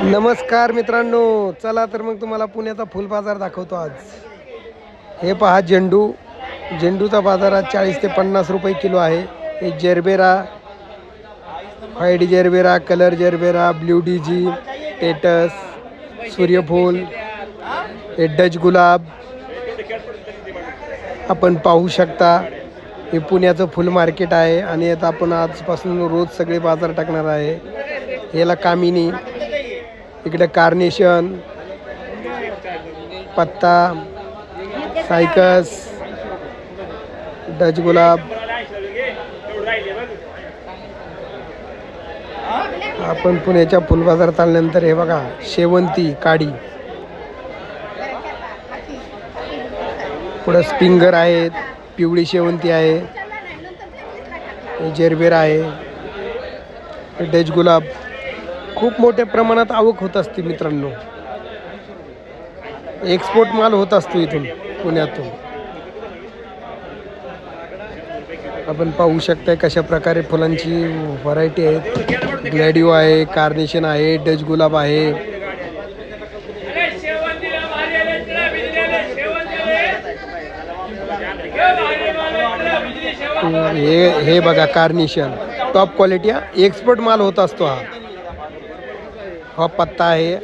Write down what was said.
नमस्कार मित्रांनो, चला तर मग तुम्हाला पुण्याचा फुल बाजार दाखवतो आज. हे पहा झेंडूचा बाजार आज 40 ते 50 रुपये किलो आहे. हे gerbera, white gerbera, colour gerbera, blue डीजी, टेटस, सूर्यफूल, हे डच गुलाब आपण पाहू शकता. हे पुण्याचं फुल मार्केट आहे आणि आता आपण आजपासून रोज सगळे बाजार टाकणार आहे. याला कामिनी, इकडे कार्नेशन, पत्ता, सायकस, डच गुलाब. आपण पुण्याच्या फुल बाजारात आल्यानंतर हे बघा शेवंती काडी, पुढं स्पिंगर आहेत, पिवळी शेवंती आहे, जरबेरा आहे, डच गुलाब. खूप मोठ्या प्रमाणात आवक होत असते मित्रांनो. एक्सपोर्ट माल होत असतो इथून पुण्यातून. आपण पाहू शकता कशा प्रकारे फुलांची व्हरायटी आहेत. ग्लॅडिओ आहे, कार्नेशन आहे, डच गुलाब आहे. हे बघा कार्नेशन टॉप क्वालिटी, एक्सपोर्ट माल होत असतो. हा पत्ता आहे,